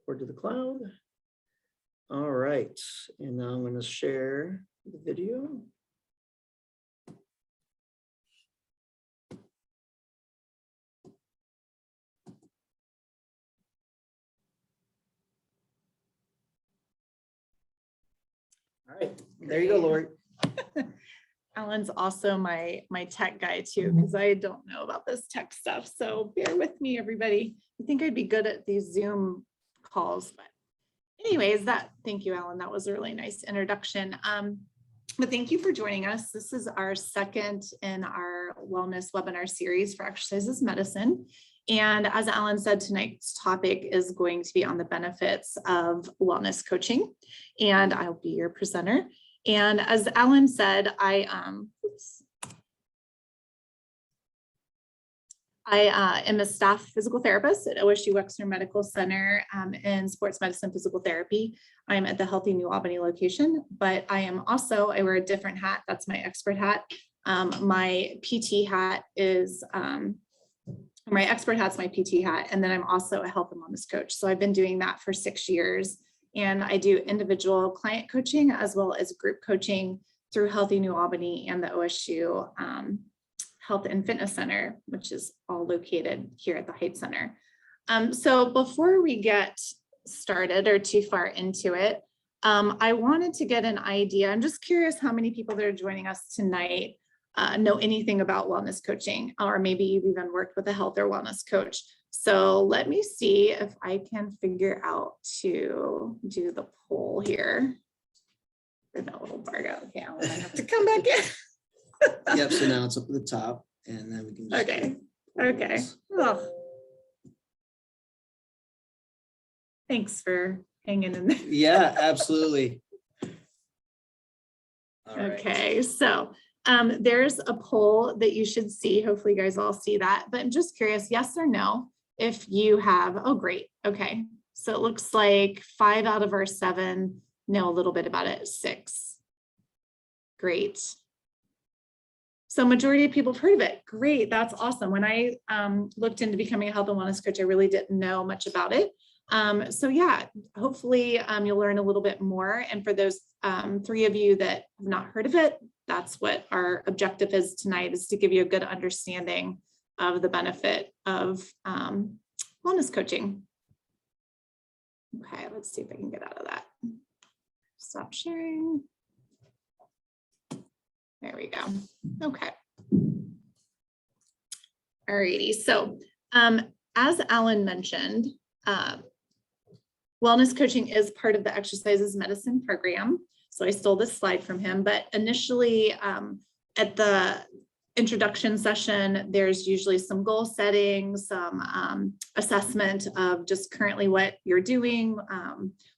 export to the cloud. All right, and now I'm going to share the video. All right, there you go, Lori. Alan's also my tech guy too, because I don't know about this tech stuff. So bear with me, everybody. I think I'd be good at these Zoom calls, but anyways, thank you, Alan. That was a really nice introduction. But thank you for joining us. This is our second in our wellness webinar series for Exercise Medicine. And as Alan said, tonight's topic is going to be on the benefits of wellness coaching. And I'll be your presenter. And as Alan said, I am a staff physical therapist at OSU Wexner Medical Center in sports medicine physical therapy. I'm at the Healthy New Albany location, but I am also, I wear a different hat. That's my expert hat. My PT hat is, my expert hat's my PT hat. And then I'm also a health and wellness coach. So I've been doing that for 6 years. And I do individual client coaching as well as group coaching through Healthy New Albany and the OSU Health and Fitness Center, which is all located here at the Heights Center. So before we get started or too far into it, I wanted to get an idea. I'm just curious how many people that are joining us tonight know anything about wellness coaching, or maybe you've even worked with a health or wellness coach. So let me see if I can figure out to do the poll here. Where'd that little bar go? Okay, I have to come back in. Yep, so now it's up at the top, and then we can just Okay. Oh. Thanks for hanging in there. Yeah, absolutely. All right. Okay, so there's a poll that you should see. Hopefully you guys all see that, but I'm just curious, yes or no, if you have, oh, great. Okay, so it looks like 5 out of our 7 know a little bit about it. 6. Great. So majority of people have heard of it. Great, that's awesome. When I looked into becoming a health and wellness coach, I really didn't know much about it. So yeah, hopefully you'll learn a little bit more. And for those 3 of you that have not heard of it, that's what our objective is tonight, is to give you a good understanding of the benefit of wellness coaching. Okay, let's see if I can get out of that. Stop sharing. There we go. Okay. Alrighty. So as Alan mentioned, wellness coaching is part of the Exercise Medicine program. So I stole this slide from him, but initially at the introduction session, there's usually some goal setting, some assessment of just currently what you're doing,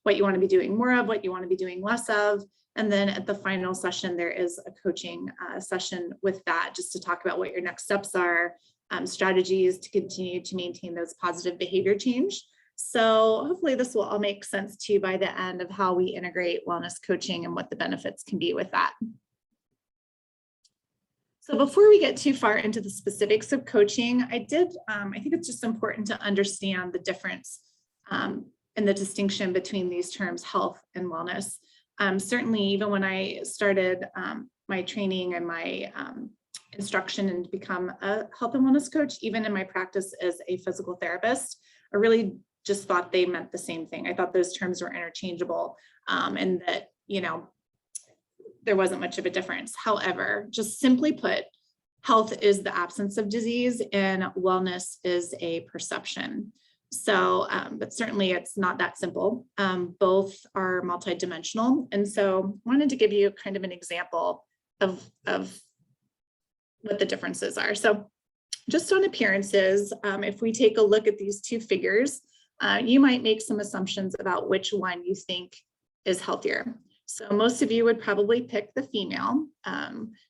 what you want to be doing more of, what you want to be doing less of. And then at the final session, there is a coaching session with that, just to talk about what your next steps are, strategies to continue to maintain those positive behavior change. So hopefully this will all make sense to you by the end of how we integrate wellness coaching and what the benefits can be with that. So before we get too far into the specifics of coaching, I think it's just important to understand the difference and the distinction between these terms, health and wellness. Certainly, even when I started my training and my instruction and to become a health and wellness coach, even in my practice as a physical therapist, I really just thought they meant the same thing. I thought those terms were interchangeable and that, you know, there wasn't much of a difference. However, just simply put, health is the absence of disease and wellness is a perception. So, but certainly it's not that simple. Both are multidimensional. And so I wanted to give you kind of an example of what the differences are. So just on appearances, if we take a look at these 2 figures, you might make some assumptions about which one you think is healthier. So most of you would probably pick the female.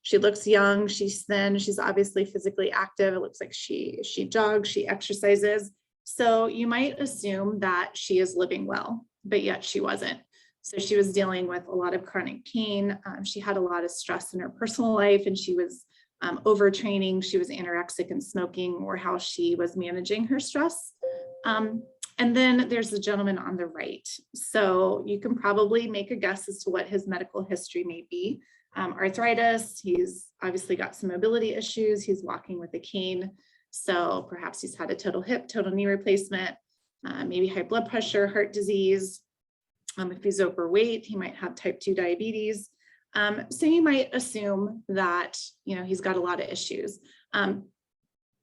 She looks young, she's thin, she's obviously physically active. It looks like she jogs, she exercises. So you might assume that she is living well, but yet she wasn't. So she was dealing with a lot of chronic pain. She had a lot of stress in her personal life, and she was overtraining. She was anorexic and smoking, or how she was managing her stress. And then there's the gentleman on the right. So you can probably make a guess as to what his medical history may be. Arthritis, he's obviously got some mobility issues. He's walking with a cane. So perhaps he's had a total hip, total knee replacement, maybe high blood pressure, heart disease. If he's overweight, he might have type 2 diabetes. So you might assume that, he's got a lot of issues.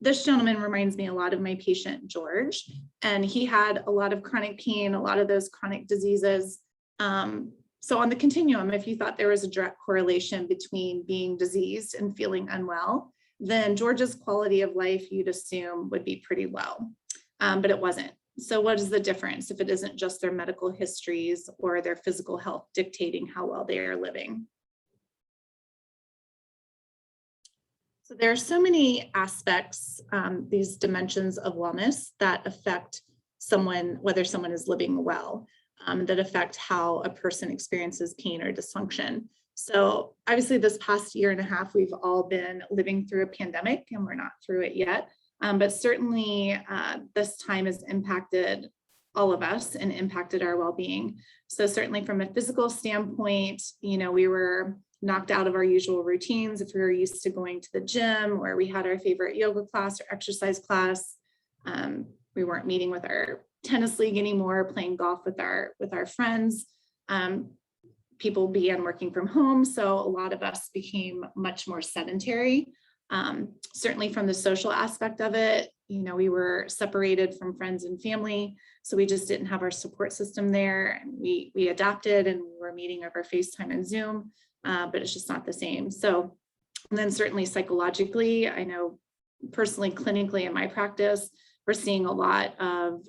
This gentleman reminds me a lot of my patient, George, and he had a lot of chronic pain, a lot of those chronic diseases. So on the continuum, if you thought there was a direct correlation between being diseased and feeling unwell, then George's quality of life, you'd assume, would be pretty low, but it wasn't. So what is the difference if it isn't just their medical histories or their physical health dictating how well they are living? So there are so many aspects, these dimensions of wellness that affect someone, whether someone is living well, that affect how a person experiences pain or dysfunction. So obviously this past year and a half, we've all been living through a pandemic and we're not through it yet. But certainly this time has impacted all of us and impacted our well-being. So certainly from a physical standpoint, we were knocked out of our usual routines. If we were used to going to the gym where we had our favorite yoga class or exercise class, we weren't meeting with our tennis league anymore, playing golf with our friends. People began working from home. So a lot of us became much more sedentary. Certainly from the social aspect of it, we were separated from friends and family. So we just didn't have our support system there. And we adapted and we were meeting over FaceTime and Zoom. But it's just not the same. So, and then certainly psychologically, I know personally, clinically in my practice, we're seeing a lot of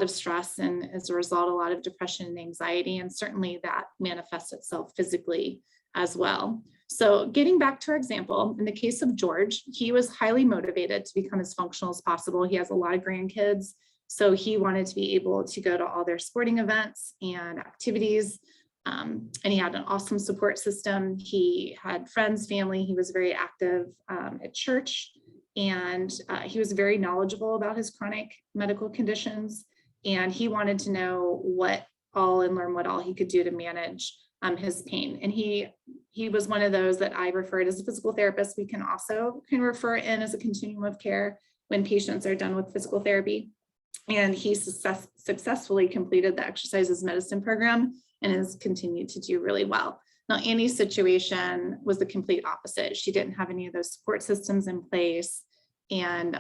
stress, and as a result, a lot of depression and anxiety, and certainly that manifests itself physically as well. So getting back to our example, in the case of George, he was highly motivated to become as functional as possible. He has a lot of grandkids, so he wanted to be able to go to all their sporting events and activities. And he had an awesome support system. He had friends, family. He was very active at church, and he was very knowledgeable about his chronic medical conditions. And he wanted to know what all and learn what all he could do to manage his pain. And he was one of those that I referred as a physical therapist. We can refer in as a continuum of care when patients are done with physical therapy. And he successfully completed the exercises medicine program and has continued to do really well. Now, Annie's situation was the complete opposite. She didn't have any of those support systems in place, and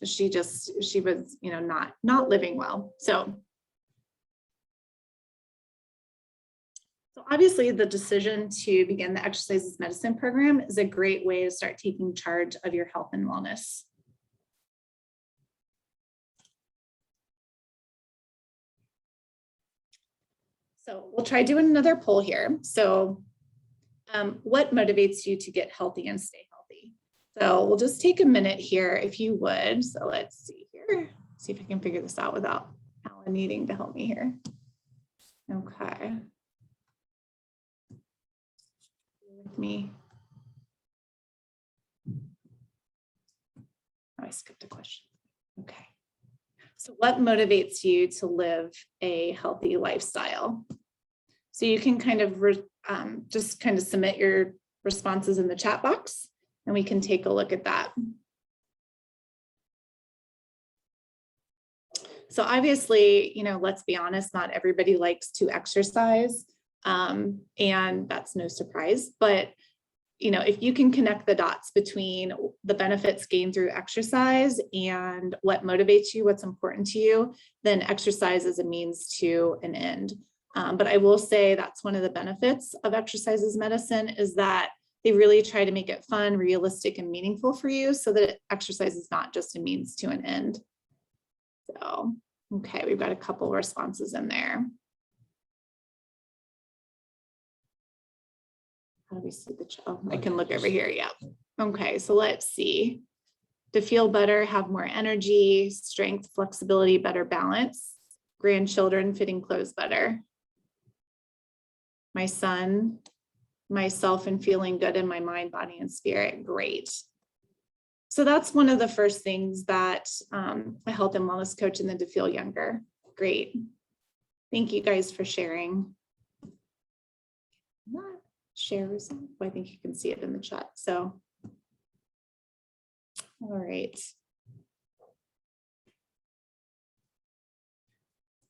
she was, not living well. So obviously, the decision to begin the exercises medicine program is a great way to start taking charge of your health and wellness. So we'll try doing another poll here. So what motivates you to get healthy and stay healthy? So we'll just take a minute here if you would. So let's see here, see if I can figure this out without Alan needing to help me here. Okay. With me. Oh, I skipped a question. Okay. So what motivates you to live a healthy lifestyle? So you can kind of just kind of submit your responses in the chat box, and we can take a look at that. So obviously, let's be honest, not everybody likes to exercise, and that's no surprise, but if you can connect the dots between the benefits gained through exercise and what motivates you, what's important to you, then exercise is a means to an end. But I will say that's one of the benefits of exercises medicine is that they really try to make it fun, realistic, and meaningful for you so that exercise is not just a means to an end. So, okay, we've got a couple responses in there. How do we see the chat? Oh, I can look over here. Yeah. Okay, so let's see. To feel better, have more energy, strength, flexibility, better balance, grandchildren, fitting clothes better. My son, myself, and feeling good in my mind, body, and spirit. Great. So that's one of the first things that a health and wellness coach and then to feel younger. Great. Thank you guys for sharing. Not share result. I think you can see it in the chat. So, all right.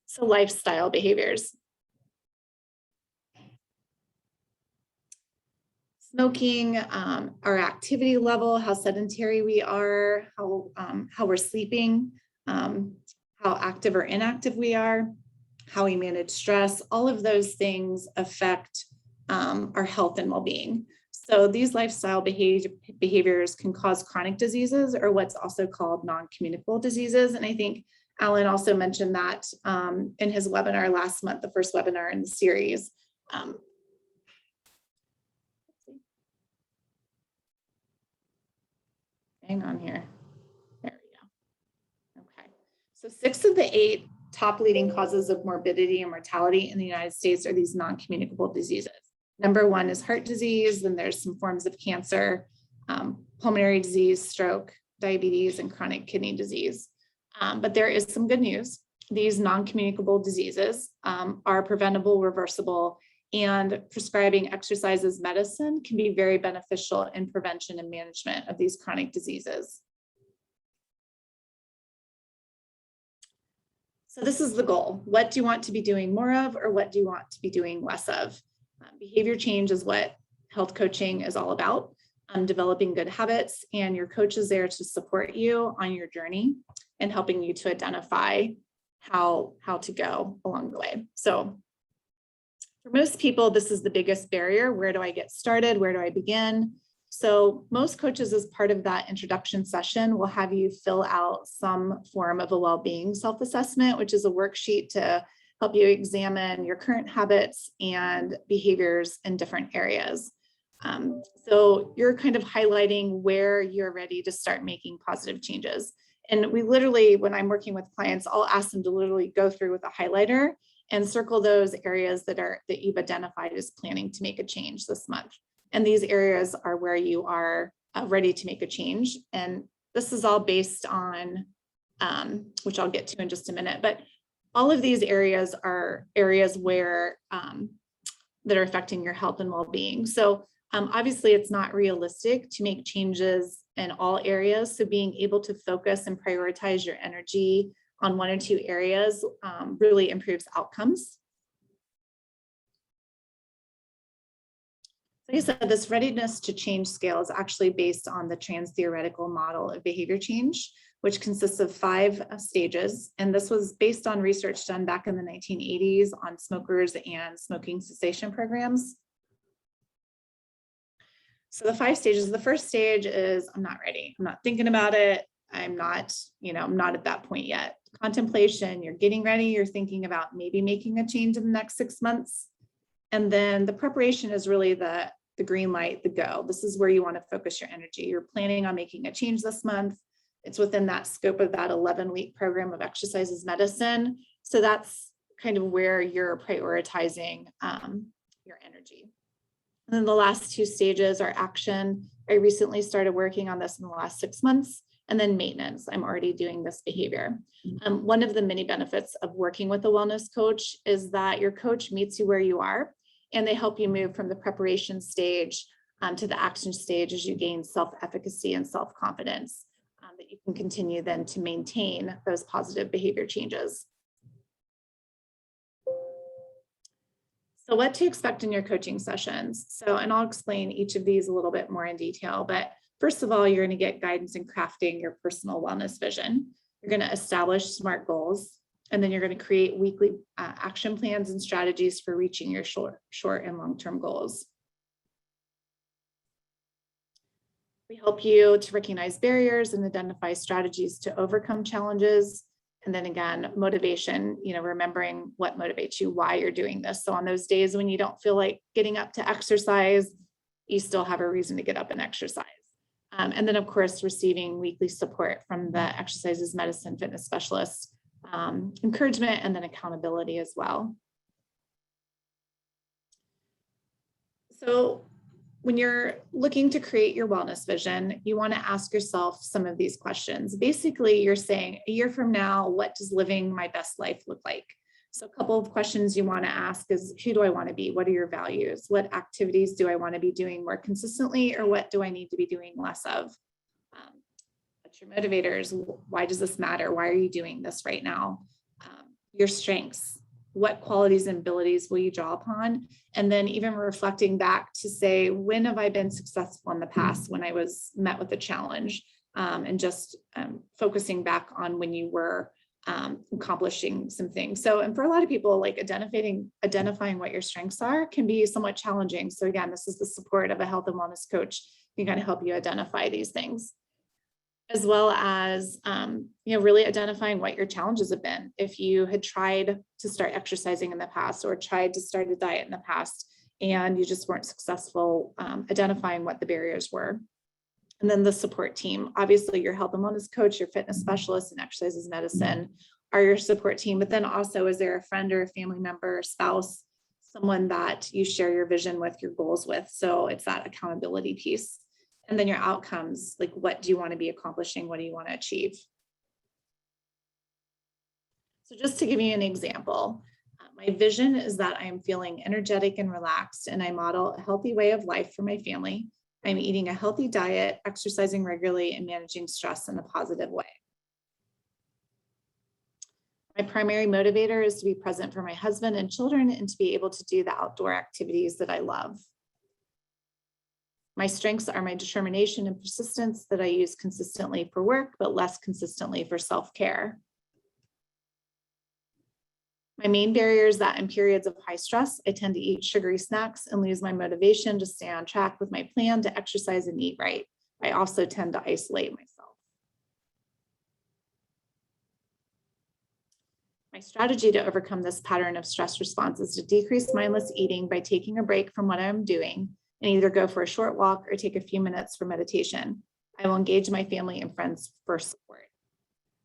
So lifestyle behaviors. Smoking, our activity level, how sedentary we are, how we're sleeping, how active or inactive we are, how we manage stress, all of those things affect our health and well-being. So these lifestyle behaviors can cause chronic diseases or what's also called non-communicable diseases. And I think Alan also mentioned that in his webinar last month, the first webinar in the series. Hang on here. There we go. Okay. So 6 of the 8 top leading causes of morbidity and mortality in the United States are these non-communicable diseases. Number 1 is heart disease. Then there's some forms of cancer, pulmonary disease, stroke, diabetes, and chronic kidney disease. But there is some good news. These non-communicable diseases are preventable, reversible, and prescribing exercise as medicine can be very beneficial in prevention and management of these chronic diseases. So this is the goal. What do you want to be doing more of, or what do you want to be doing less of? Behavior change is what health coaching is all about. Developing good habits, and your coach is there to support you on your journey and helping you to identify how to go along the way. So for most people, this is the biggest barrier. Where do I get started? Where do I begin? So most coaches, as part of that introduction session, will have you fill out some form of a well-being self-assessment, which is a worksheet to help you examine your current habits and behaviors in different areas. So you're kind of highlighting where you're ready to start making positive changes. And we literally, when I'm working with clients, I'll ask them to literally go through with a highlighter and circle those areas that you've identified as planning to make a change this month. And these areas are where you are ready to make a change. And this is all based on, which I'll get to in just a minute, but all of these areas are areas where that are affecting your health and well-being. So obviously it's not realistic to make changes in all areas. So being able to focus and prioritize your energy on 1 or 2 areas really improves outcomes. Like I said, this readiness to change scale is actually based on the trans-theoretical model of behavior change, which consists of 5 stages. And this was based on research done back in the 1980s on smokers and smoking cessation programs. So the 5 stages, the first stage is, I'm not ready. I'm not thinking about it. I'm not at that point yet. Contemplation, you're getting ready. You're thinking about maybe making a change in the next 6 months. And then the preparation is really the green light, the go. This is where you want to focus your energy. You're planning on making a change this month. It's within that scope of that 11-week program of exercise as medicine. So that's kind of where you're prioritizing your energy. And then the last 2 stages are action. I recently started working on this in the last 6 months. And then maintenance, I'm already doing this behavior. One of the many benefits of working with a wellness coach is that your coach meets you where you are, and they help you move from the preparation stage to the action stage as you gain self-efficacy and self-confidence that you can continue then to maintain those positive behavior changes. So what to expect in your coaching sessions. So, and I'll explain each of these a little bit more in detail, but first of all, you're going to get guidance in crafting your personal wellness vision. You're going to establish SMART goals, and then you're going to create weekly action plans and strategies for reaching your short and long-term goals. We help you to recognize barriers and identify strategies to overcome challenges. And then again, motivation, remembering what motivates you, why you're doing this. So on those days when you don't feel like getting up to exercise, you still have a reason to get up and exercise. And then of course, receiving weekly support from the exercises medicine fitness specialists, encouragement, and then accountability as well. So when you're looking to create your wellness vision, you want to ask yourself some of these questions. Basically, you're saying, a year from now, what does living my best life look like? So a couple of questions you want to ask is, who do I want to be? What are your values? What activities do I want to be doing more consistently, or what do I need to be doing less of? What's your motivators? Why does this matter? Why are you doing this right now? Your strengths. What qualities and abilities will you draw upon? And then even reflecting back to say, when have I been successful in the past when I was met with a challenge? And just focusing back on when you were accomplishing some things. So, and for a lot of people, like identifying what your strengths are can be somewhat challenging. So again, this is the support of a health and wellness coach who can help you identify these things, as well as, really identifying what your challenges have been. If you had tried to start exercising in the past or tried to start a diet in the past and you just weren't successful, identifying what the barriers were. And then the support team, obviously your health and wellness coach, your fitness specialist, and exercises medicine are your support team. But then also, is there a friend or a family member, spouse, someone that you share your vision with, your goals with? So it's that accountability piece. And then your outcomes, like what do you want to be accomplishing? What do you want to achieve? So just to give you an example, my vision is that I am feeling energetic and relaxed, and I model a healthy way of life for my family. I'm eating a healthy diet, exercising regularly, and managing stress in a positive way. My primary motivator is to be present for my husband and children and to be able to do the outdoor activities that I love. My strengths are my determination and persistence that I use consistently for work, but less consistently for self-care. My main barrier is that in periods of high stress, I tend to eat sugary snacks and lose my motivation to stay on track with my plan to exercise and eat right. I also tend to isolate myself. My strategy to overcome this pattern of stress response is to decrease mindless eating by taking a break from what I'm doing and either go for a short walk or take a few minutes for meditation. I will engage my family and friends for support.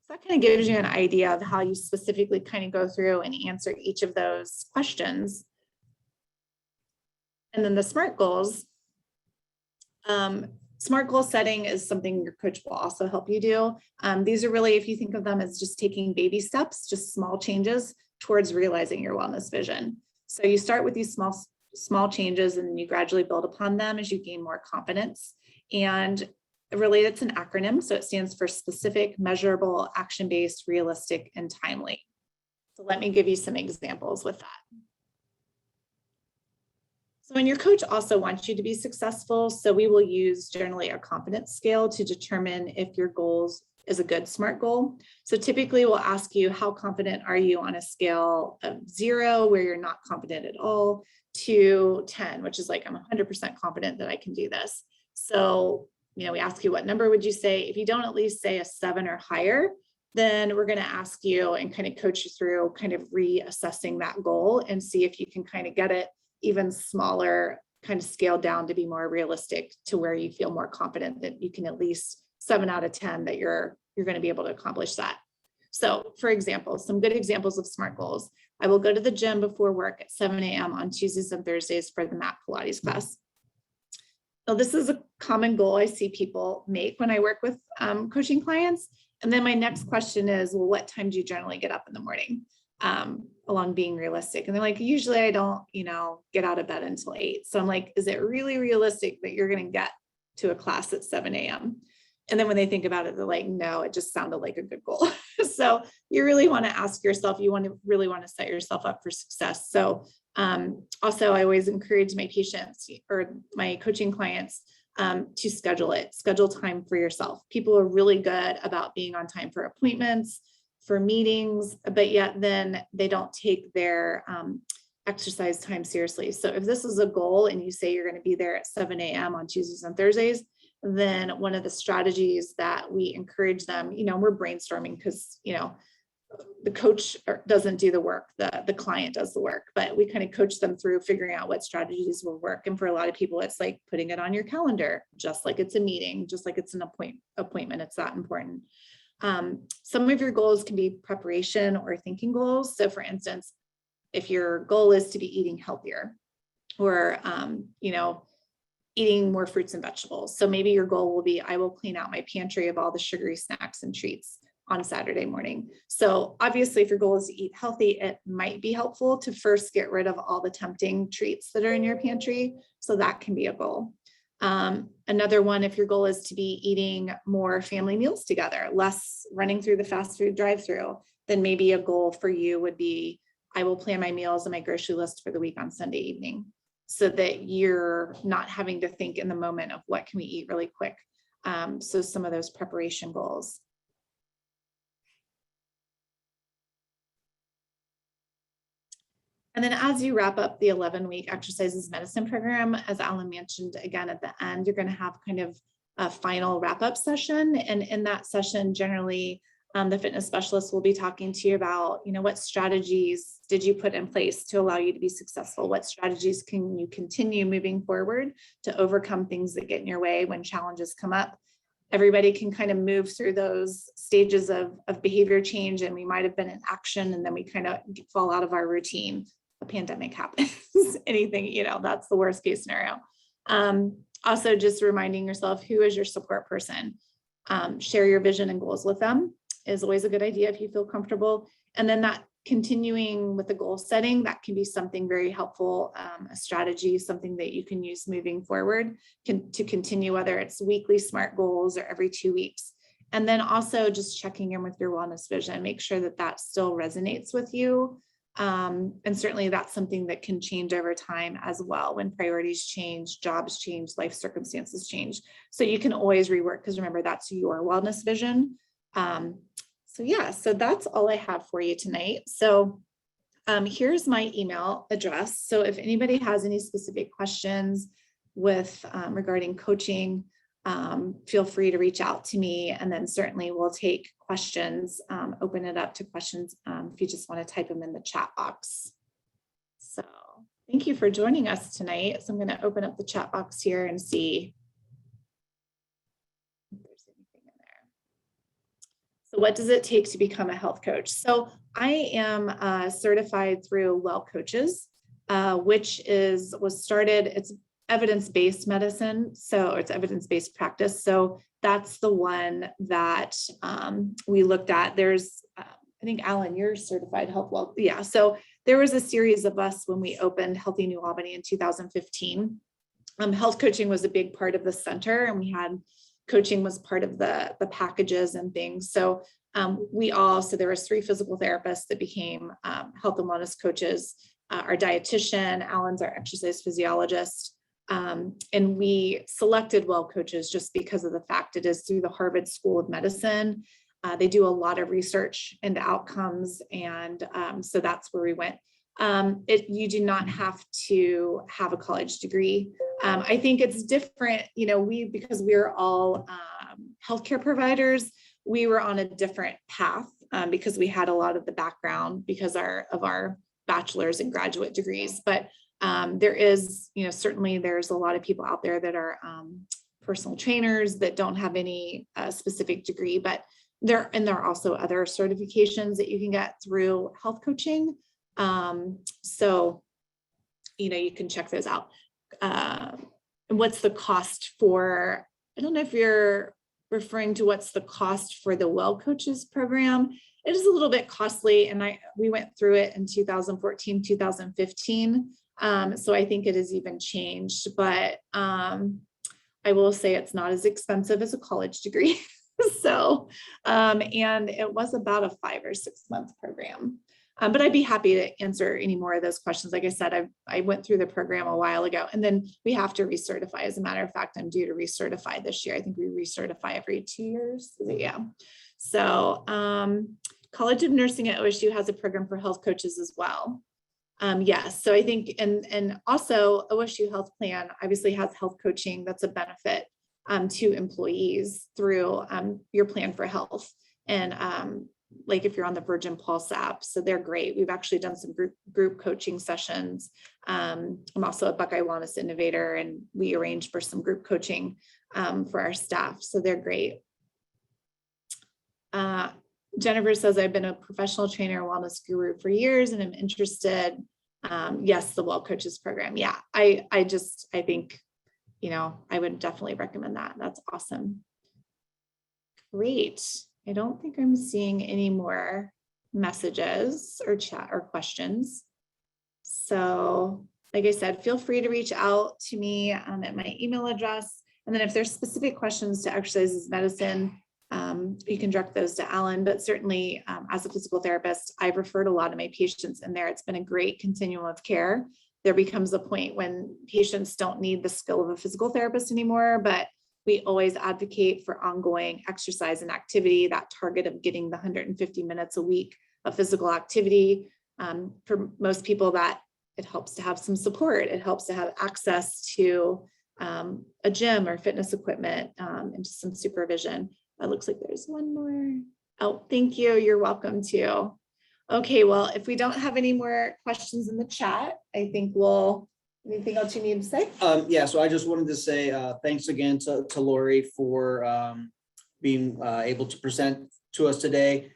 So that kind of gives you an idea of how you specifically kind of go through and answer each of those questions. And then the SMART goals. SMART goal setting is something your coach will also help you do. These are really, if you think of them as just taking baby steps, just small changes towards realizing your wellness vision. So you start with these small changes and then you gradually build upon them as you gain more confidence. And really, it's an acronym, so it stands for specific, measurable, action-based, realistic, and timely. So let me give you some examples with that. So, and your coach also wants you to be successful, so we will use generally a confidence scale to determine if your goals is a good SMART goal. So typically we'll ask you, how confident are you on a scale of 0, where you're not confident at all, to 10, which is like, I'm 100% confident that I can do this. So we ask you, what number would you say? If you don't at least say a 7 or higher, then we're going to ask you and kind of coach you through kind of reassessing that goal and see if you can kind of get it even smaller, kind of scaled down to be more realistic to where you feel more confident that you can at least 7 out of 10 that you're going to be able to accomplish that. So for example, some good examples of SMART goals. I will go to the gym before work at 7 a.m. on Tuesdays and Thursdays for the mat Pilates class. So this is a common goal I see people make when I work with coaching clients. And then my next question is, well, what time do you generally get up in the morning? Along being realistic. And they're like, usually I don't, get out of bed until 8. So I'm like, is it really realistic that you're going to get to a class at 7 a.m.? And then when they think about it, they're like, no, it just sounded like a good goal. So you really want to ask yourself, really want to set yourself up for success. So also, I always encourage my patients or my coaching clients to schedule time for yourself. People are really good about being on time for appointments, for meetings, but yet then they don't take their exercise time seriously. So if this is a goal and you say you're going to be there at 7 a.m. on Tuesdays and Thursdays, then one of the strategies that we encourage them, we're brainstorming because, the coach doesn't do the work, the client does the work, but we kind of coach them through figuring out what strategies will work. And for a lot of people, it's like putting it on your calendar, just like it's a meeting, just like it's an appointment. It's that important. Some of your goals can be preparation or thinking goals. So for instance, if your goal is to be eating healthier or, eating more fruits and vegetables. So maybe your goal will be, I will clean out my pantry of all the sugary snacks and treats on Saturday morning. So obviously, if your goal is to eat healthy, it might be helpful to first get rid of all the tempting treats that are in your pantry. So that can be a goal. Another one, if your goal is to be eating more family meals together, less running through the fast food drive-through, then maybe a goal for you would be, I will plan my meals and my grocery list for the week on Sunday evening, so that you're not having to think in the moment of what can we eat really quick. So some of those preparation goals. And then as you wrap up the 11-week exercises medicine program, as Alan mentioned again at the end, you're going to have kind of a final wrap-up session. And in that session, generally, the fitness specialist will be talking to you about, what strategies did you put in place to allow you to be successful? What strategies can you continue moving forward to overcome things that get in your way when challenges come up? Everybody can kind of move through those stages of behavior change, and we might have been in action and then we kind of fall out of our routine. A pandemic happens, anything, that's the worst case scenario. Also, just reminding yourself, who is your support person? Share your vision and goals with them is always a good idea if you feel comfortable. And then that continuing with the goal setting, that can be something very helpful, a strategy, something that you can use moving forward to continue, whether it's weekly SMART goals or every 2 weeks. And then also just checking in with your wellness vision, make sure that that still resonates with you. And certainly that's something that can change over time as well when priorities change, jobs change, life circumstances change. So you can always rework, because remember, that's your wellness vision. So that's all I have for you tonight. So here's my email address. So if anybody has any specific questions with regarding coaching, feel free to reach out to me, and then certainly we'll take questions, open it up to questions if you just want to type them in the chat box. So thank you for joining us tonight. So I'm going to open up the chat box here and see if there's anything in there. So what does it take to become a health coach? So I am certified through Well Coaches, which was started, it's evidence-based medicine. So it's evidence-based practice. So that's the one that we looked at. There's, I think, Alan, you're certified health well. Yeah. So there was a series of us when we opened Healthy New Albany in 2015. Health coaching was a big part of the center, and we had coaching was part of the packages and things. So there was 3 physical therapists that became health and wellness coaches, our dietitian, Alan's our exercise physiologist. And we selected Well Coaches just because of the fact it is through the Harvard School of Medicine. They do a lot of research into outcomes. And so that's where we went. You do not have to have a college degree. I think it's different, because we're all healthcare providers, we were on a different path because we had a lot of the background because of our bachelor's and graduate degrees. But there is, certainly there's a lot of people out there that are personal trainers that don't have any specific degree, but there are also other certifications that you can get through health coaching. So, you can check those out. And what's the cost for, I don't know if you're referring to what's the cost for the Well Coaches program. It is a little bit costly, and we went through it in 2014, 2015. So I think it has even changed, but I will say it's not as expensive as a college degree. So, and it was about a 5 or 6 month program. But I'd be happy to answer any more of those questions. Like I said, I went through the program a while ago, and then we have to recertify. As a matter of fact, I'm due to recertify this year. I think we recertify every 2 years. Yeah. So College of Nursing at OSU has a program for health coaches as well. Yes, so I think, and also OSU Health Plan obviously has health coaching. That's a benefit to employees through your plan for health. And like if you're on the Virgin Pulse app, so they're great. We've actually done some group coaching sessions. I'm also a Buckeye Wellness Innovator, and we arranged for some group coaching for our staff. So they're great. Jennifer says, I've been a professional trainer, wellness guru for years, and I'm interested. Yes, the Well Coaches program. Yeah, I think I would definitely recommend that. That's awesome. Great. I don't think I'm seeing any more messages or chat or questions. So like I said, feel free to reach out to me at my email address. And then if there's specific questions to exercises medicine, you can direct those to Alan, but certainly as a physical therapist, I've referred a lot of my patients in there. It's been a great continuum of care. There becomes a point when patients don't need the skill of a physical therapist anymore, but we always advocate for ongoing exercise and activity, that target of getting the 150 minutes a week of physical activity. For most people, that it helps to have some support. It helps to have access to a gym or fitness equipment and just some supervision. It looks like there's one more. Oh, thank you. You're welcome to. Okay, well, if we don't have any more questions in the chat, I think anything else you need to say? Yeah, so I just wanted to say thanks again to Lori for being able to present to us today.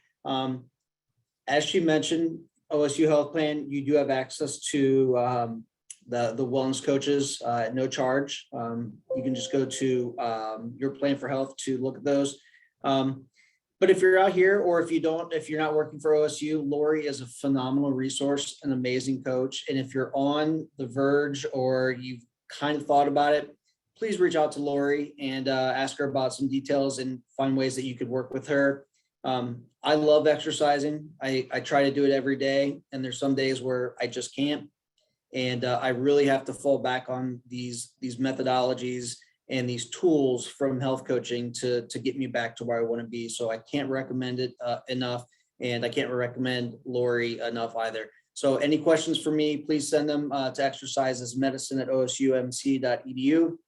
As she mentioned, OSU Health Plan, you do have access to the wellness coaches at no charge. You can just go to your plan for health to look at those. But if you're out here, or if you're not working for OSU, Lori is a phenomenal resource, an amazing coach. And if you're on the verge or you've kind of thought about it, please reach out to Lori and ask her about some details and find ways that you could work with her. I love exercising. I try to do it every day, and there's some days where I just can't. And I really have to fall back on these methodologies and these tools from health coaching to get me back to where I want to be. So I can't recommend it enough, and I can't recommend Lori enough either. So any questions for me, please send them to exercisesmedicine@osumc.edu.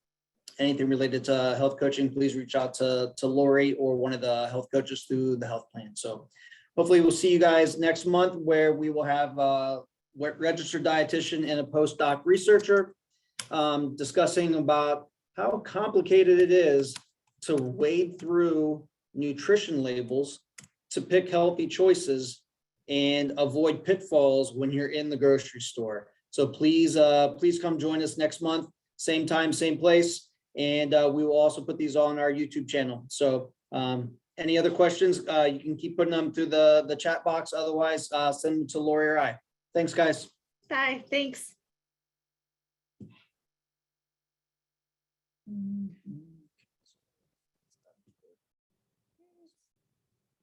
Anything related to health coaching, please reach out to Lori or one of the health coaches through the health plan. So hopefully we'll see you guys next month, where we will have a registered dietitian and a postdoc researcher discussing about how complicated it is to wade through nutrition labels to pick healthy choices and avoid pitfalls when you're in the grocery store. So please come join us next month, same time, same place. And we will also put these on our YouTube channel. So any other questions, you can keep putting them through the chat box. Otherwise, send them to Lori or I. Thanks, guys. Bye. Thanks.